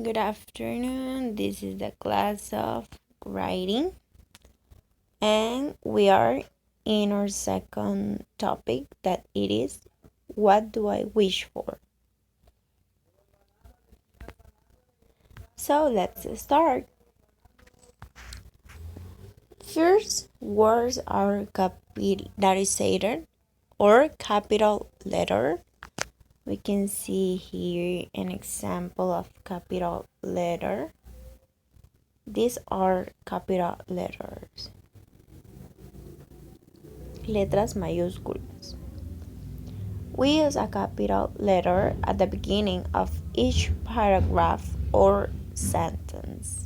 Good afternoon. This is the class of writing, and we are in our second topic that it is what do I wish for? So let's start. First, words are capitalized or capital letter. We can see here an example of capital letter. These are capital letters. Letras mayúsculas. We use a capital letter at the beginning of each paragraph or sentence.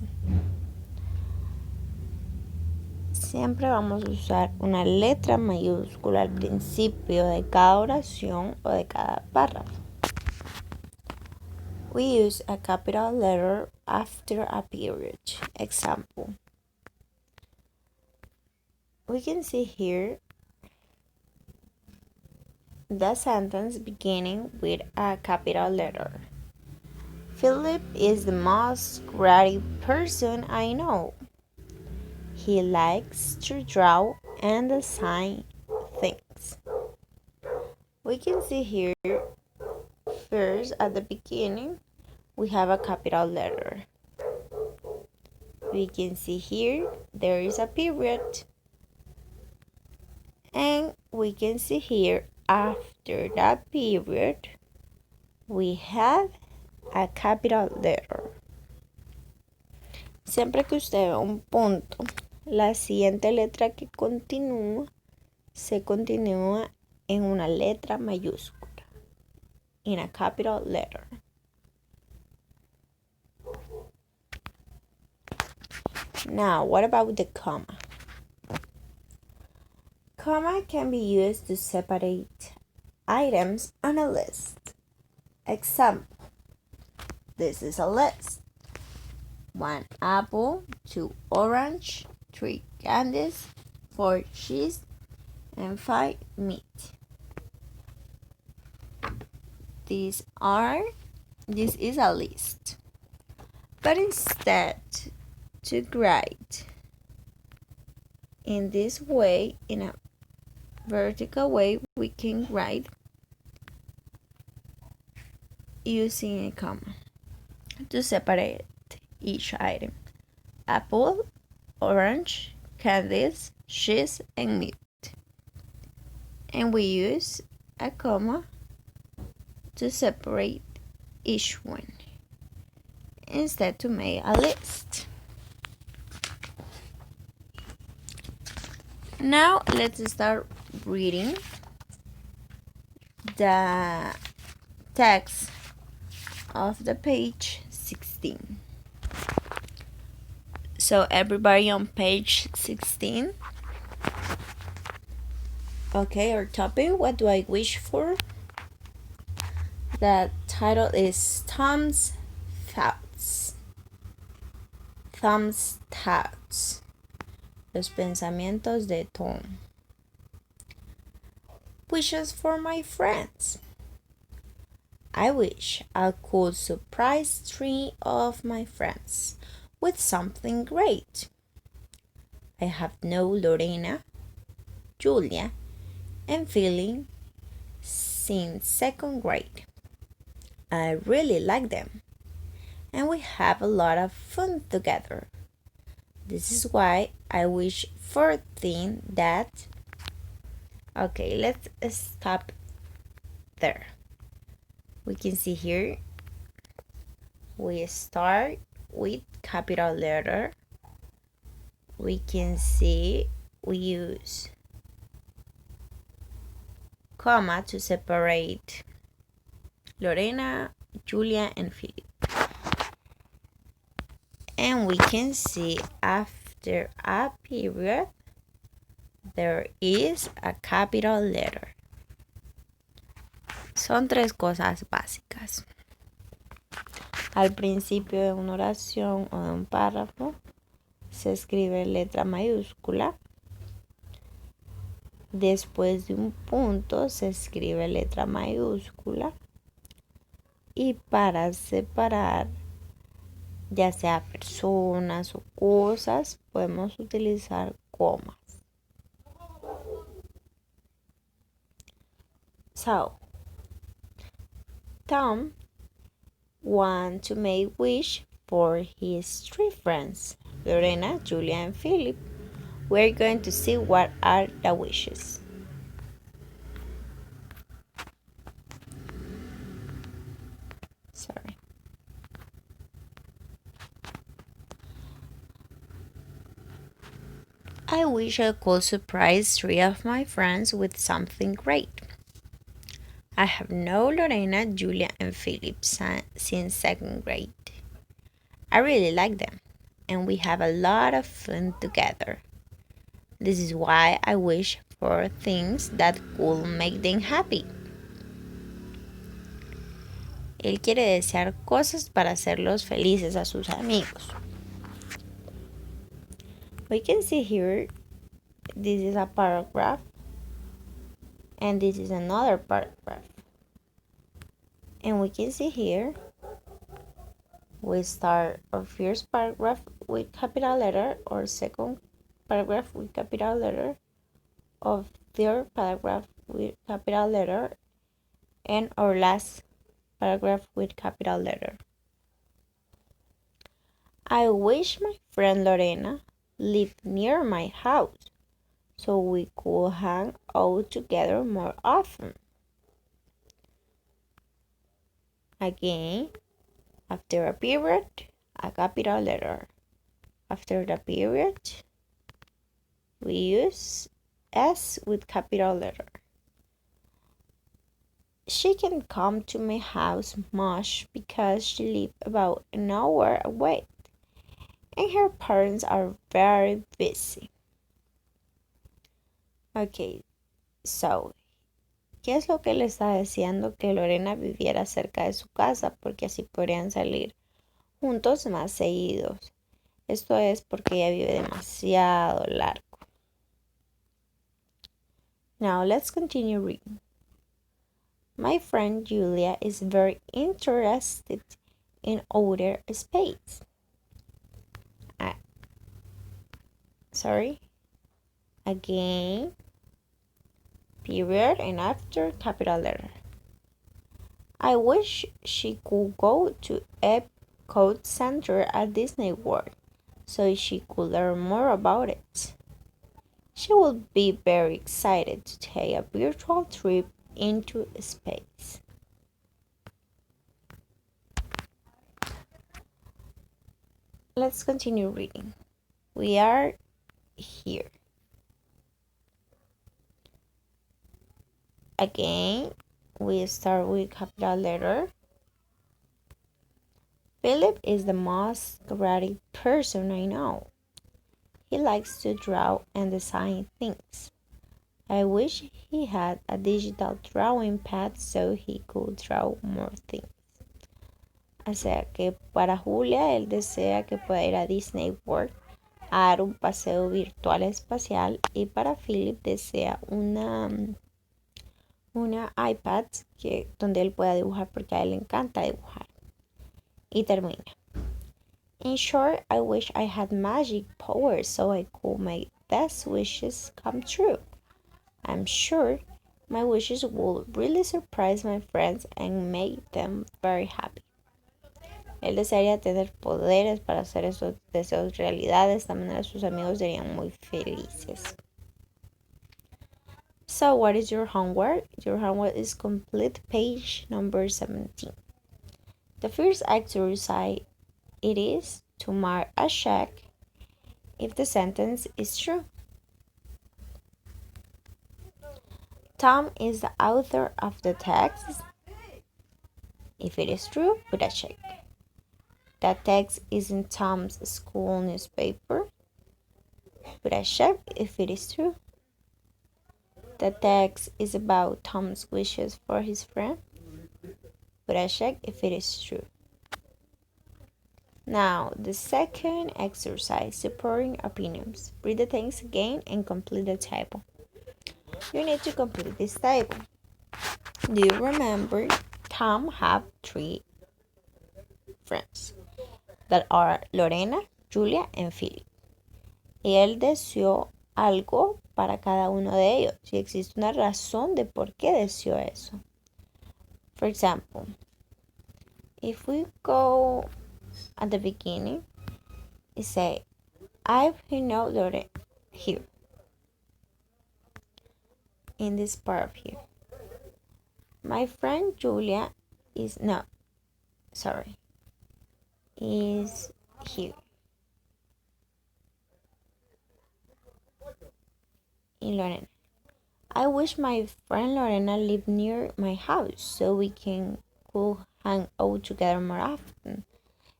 Siempre vamos a usar una letra mayúscula al principio de cada oración o de cada párrafo. We use a capital letter after a period. Example. We can see here the sentence beginning with a capital letter. Philip is the most creative person I know. He likes to draw and design things. We can see here first at the beginning we have a capital letter. We can see here there is a period. And we can see here after that period we have a capital letter. Siempre que usted ve un punto, la siguiente letra que continúa se continúa en una letra mayúscula, in a capital letter. Now, what about the comma? Comma can be used to separate items on a list. Example, this is a list. 1 apple, 2 orange, 3 candies, 4 cheese, and 5 meat. This is a list. But instead to write in this way, in a vertical way, we can write using a comma to separate each item. Apple, orange, candies, cheese, and meat. And we use a comma to separate each one instead to make a list. Now let's start reading the text of the page 16. So everybody on page 16. Okay, our topic, what do I wish for? The title is Tom's Thoughts. Tom's Thoughts. Los pensamientos de Tom. Wishes for my friends. I wish I could surprise 3 of my friends with something great. I have known Lorena, Julia, and Philly since 2nd grade. I really like them, and we have a lot of fun together. This is why I wish for things that... Okay, let's stop there. We can see here we start with capital letter. We can see we use comma to separate Lorena, Julia, and Philip. And we can see after a period there is a capital letter. Son 3 cosas básicas. Al principio de una oración o de un párrafo se escribe letra mayúscula. Después de un punto se escribe letra mayúscula. Y para separar ya sea personas o cosas, podemos utilizar comas. So, Tom wants to make wish for his three friends, Lorena, Julia, and Philip. We're going to see what are the wishes. Sorry. I wish I could surprise three of my friends with something great. I have known Lorena, Julia, and Philip since second grade. I really like them, and we have a lot of fun together. This is why I wish for things that could make them happy. Él quiere desear cosas para hacerlos felices a sus amigos. We can see here, this is a paragraph, and this is another paragraph. And we can see here, we start our first paragraph with capital letter, or second paragraph with capital letter, of third paragraph with capital letter, and our last paragraph with capital letter. I wish my friend Lorena lived near my house so we could hang out together more often. Again, after a period, a capital letter. After the period, we use S with capital letter. She can come to my house much because she lives about an hour away and her parents are very busy. Okay, so, ¿qué es lo que le está diciendo? Que Lorena viviera cerca de su casa porque así podrían salir juntos más seguidos. Esto es porque ella vive demasiado largo. Now let's continue reading. My friend Julia is very interested in outer space. Again, period, and after capital letter. I wish she could go to Epcot Center at Disney World so she could learn more about it. She would be very excited to take a virtual trip into space. Let's continue reading. We are here. Again, we start with capital letter. Philip is the most creative person I know. He likes to draw and design things. I wish he had a digital drawing pad so he could draw more things. O sea que para Julia él desea que pueda ir a Disney World a dar un paseo virtual espacial, y para Philip desea una iPad donde él pueda dibujar porque a él le encanta dibujar. Y termina. In short, I wish I had magic powers so I could make these wishes come true. I'm sure my wishes will really surprise my friends and make them very happy. Él desearía tener poderes para hacer esos deseos realidad. De esta manera sus amigos serían muy felices. So, what is your homework? Your homework is complete page number 17. The first exercise, it is to mark a check if the sentence is true. Tom is the author of the text. If it is true, put a check. The text is in Tom's school newspaper. Put a check if it is true. The text is about Tom's wishes for his friend. Put a check if it is true. Now, the second exercise, supporting opinions. Read the text again and complete the table. You need to complete this table. Do you remember Tom had three friends? that are Lorena, Julia, and Philip. Él deseó algo para cada uno de ellos. Si existe una razón de por qué deseó eso. For example, if we go at the beginning and say, I know Lorena here. In this part of here. My friend Julia is here. In Lorena. I wish my friend Lorena lived near my house so we could hang out together more often.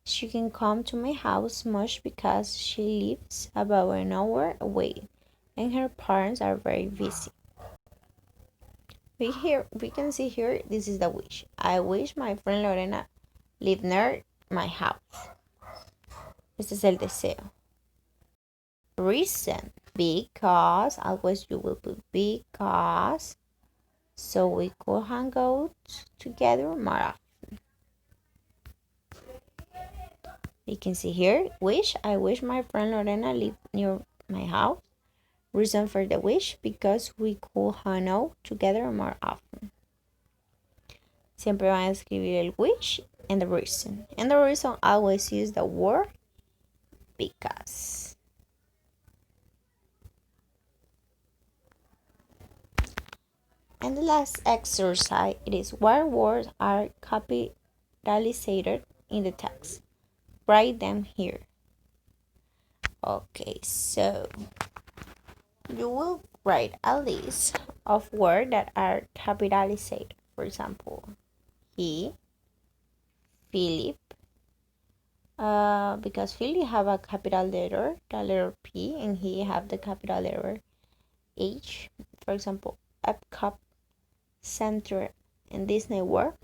She can come to my house much because she lives about an hour away and her parents are very busy. We can see here, this is the wish. I wish my friend Lorena lived near my house. Este es el deseo. Reason, because, always you will put because, so we could hang out together more often. You can see here, wish, I wish my friend Lorena lived near my house. Reason for the wish, because we could hang out together more often. Siempre van a escribir el wish and the reason. And the reason, always use the word because. And the last exercise, it is what words are capitalized in the text. Write them here. Okay, so you will write a list of words that are capitalized. For example, he, Philip, because Philip have a capital letter, the letter P, and he have the capital letter H. For example, Epcot Center en Disney World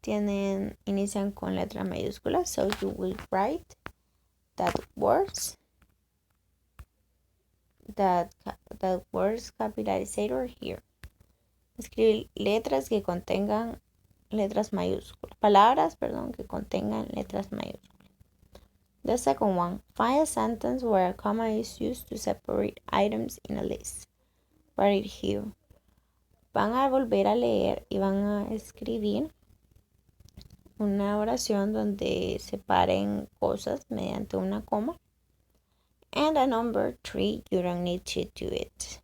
inician con letras mayúsculas, so you will write that words capitalized here. Escribir letras que contengan letras mayúsculas, palabras, que contengan letras mayúsculas. The second one, find a sentence where a comma is used to separate items in a list. Write it here. Van a volver a leer y van a escribir una oración donde separen cosas mediante una coma. And a number 3, you don't need to do it.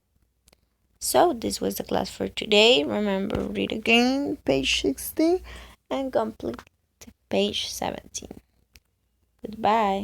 So this was the class for today. Remember, read again page 16 and complete page 17. Goodbye.